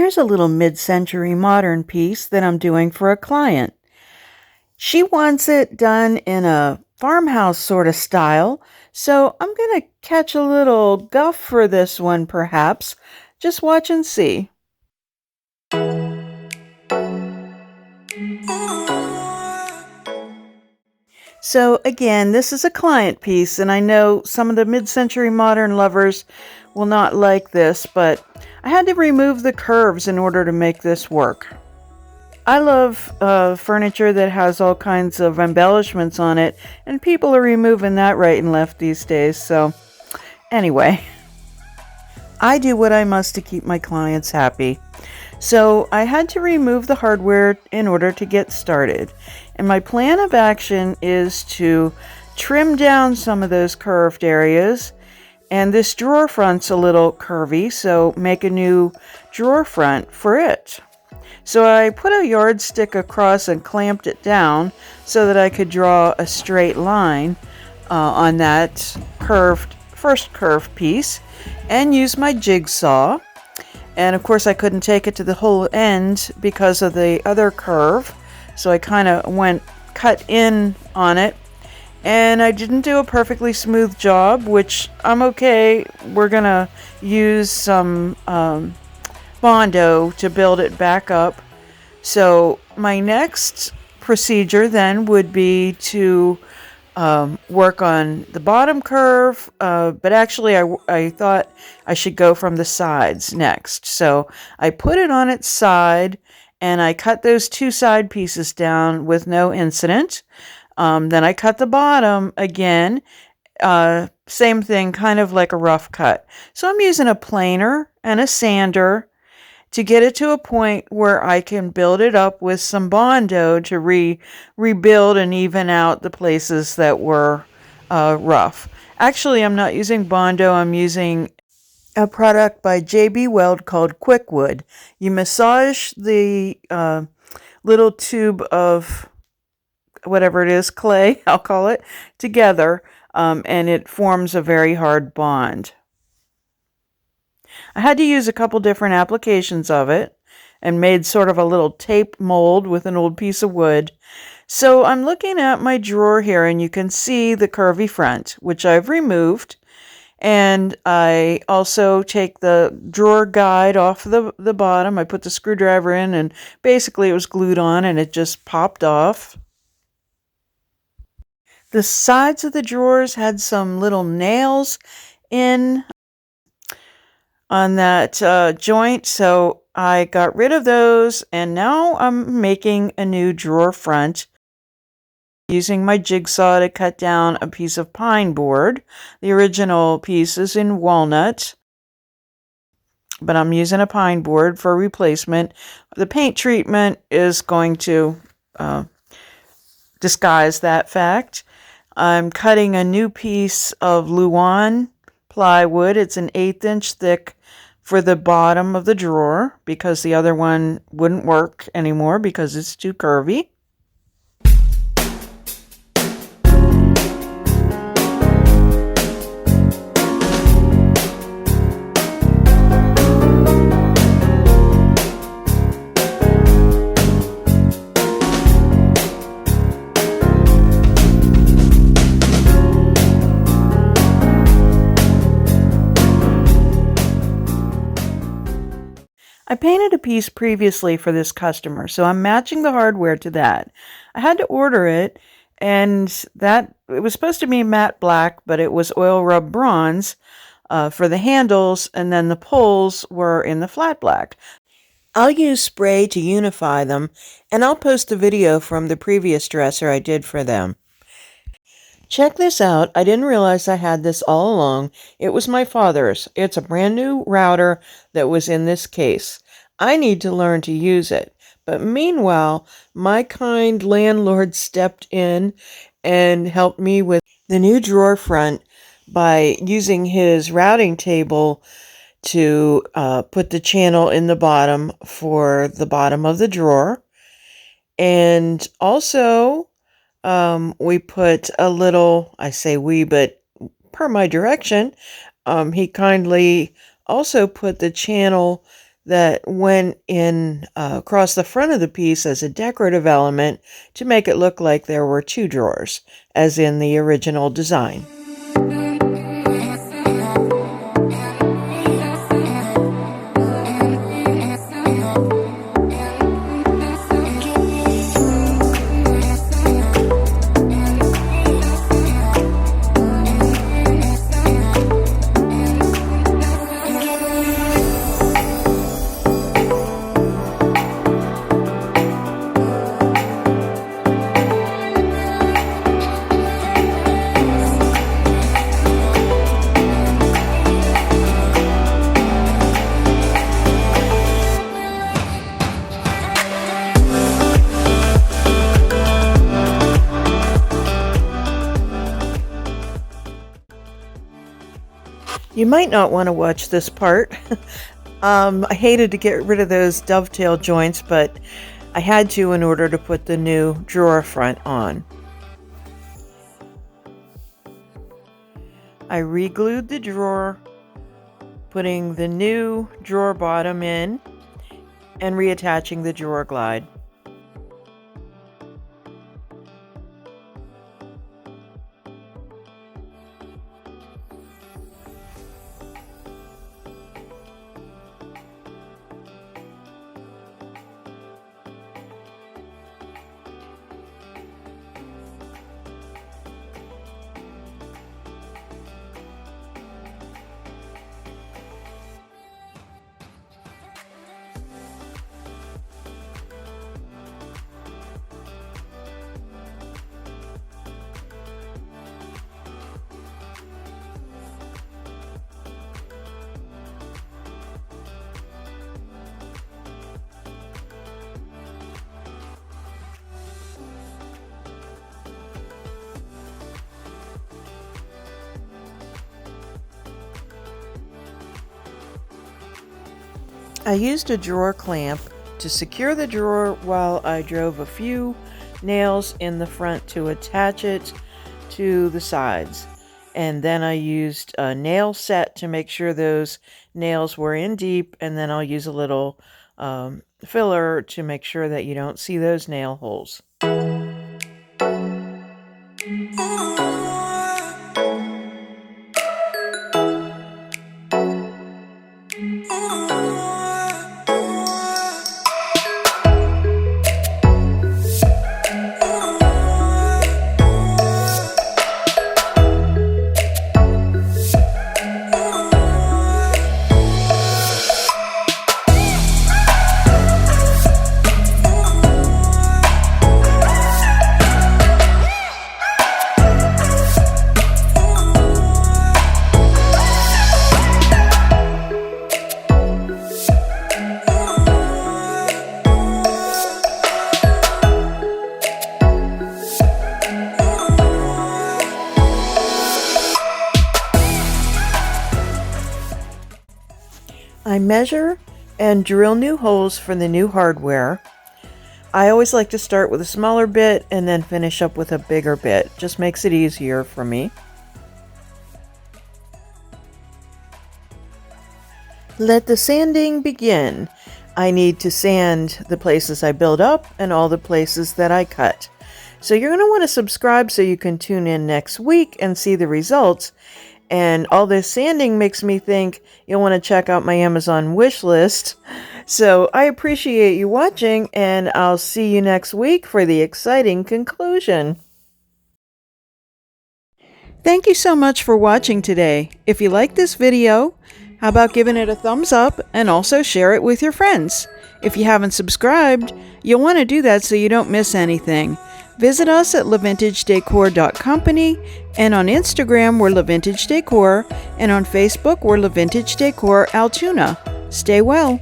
Here's a little mid-century modern piece that I'm doing for a client. She wants it done in a farmhouse sort of style, so I'm going to catch a little guff for this one perhaps. Just watch and see. So again, this is a client piece, and I know some of the mid-century modern lovers will not like this, but I had to remove the curves in order to make this work. I love furniture that has all kinds of embellishments on it, and people are removing that right and left these days. So anyway, I do what I must to keep my clients happy. So I had to remove the hardware in order to get started. And my plan of action is to trim down some of those curved areas. And this drawer front's a little curvy, so make a new drawer front for it. So I put a yardstick across and clamped it down so that I could draw a straight line on that first curved piece, and use my jigsaw. And of course I couldn't take it to the whole end because of the other curve, so I kind of cut in on it, and I didn't do a perfectly smooth job, which I'm okay. We're gonna use some Bondo to build it back up. So my next procedure then would be to work on the bottom curve, but actually I thought I should go from the sides next. So I put it on its side, and I cut those two side pieces down with no incident. Then I cut the bottom again, same thing, kind of like a rough cut. So I'm using a planer and a sander to get it to a point where I can build it up with some Bondo to rebuild and even out the places that were rough. Actually, I'm not using Bondo. I'm using a product by JB Weld called LiQWYD. You massage the little tube of whatever it is, clay, I'll call it, together, and it forms a very hard bond. I had to use a couple different applications of it and made sort of a little tape mold with an old piece of wood. So I'm looking at my drawer here, and you can see the curvy front, which I've removed. And I also take the drawer guide off the bottom. I put the screwdriver in, and basically it was glued on and it just popped off. The sides of the drawers had some little nails in on that joint, so I got rid of those, and now I'm making a new drawer front using my jigsaw to cut down a piece of pine board. The original piece is in walnut, but I'm using a pine board for replacement. The paint treatment is going to disguise that fact. I'm cutting a new piece of LiQWYD plywood. It's an 1/8 inch thick for the bottom of the drawer because the other one wouldn't work anymore because it's too curvy. I painted a piece previously for this customer, so I'm matching the hardware to that. I had to order it, and it was supposed to be matte black, but it was oil rub bronze for the handles, and then the poles were in the flat black. I'll use spray to unify them, and I'll post a video from the previous dresser I did for them. Check this out. I didn't realize I had this all along. It was my father's. It's a brand new router that was in this case. I need to learn to use it. But meanwhile, my kind landlord stepped in and helped me with the new drawer front by using his routing table to put the channel in the bottom for the bottom of the drawer. And also, we put a little, I say we, but per my direction, he kindly also put the channel that went in across the front of the piece as a decorative element to make it look like there were 2 drawers, as in the original design. You might not want to watch this part. I hated to get rid of those dovetail joints, but I had to in order to put the new drawer front on. I re-glued the drawer, putting the new drawer bottom in and reattaching the drawer glide. I used a drawer clamp to secure the drawer while I drove a few nails in the front to attach it to the sides. And then I used a nail set to make sure those nails were in deep, and then I'll use a little filler to make sure that you don't see those nail holes. I measure and drill new holes for the new hardware. I always like to start with a smaller bit and then finish up with a bigger bit. Just makes it easier for me. Let the sanding begin. I need to sand the places I build up and all the places that I cut. So you're going to want to subscribe so you can tune in next week and see the results. And all this sanding makes me think you'll want to check out my Amazon wish list. So I appreciate you watching, and I'll see you next week for the exciting conclusion. Thank you so much for watching today. If you like this video, how about giving it a thumbs up and also share it with your friends? If you haven't subscribed, you'll want to do that so you don't miss anything. Visit us at LaVintageDecor.company, and on Instagram we're LaVintageDecor, and on Facebook we're LaVintageDecor Altoona. Stay well.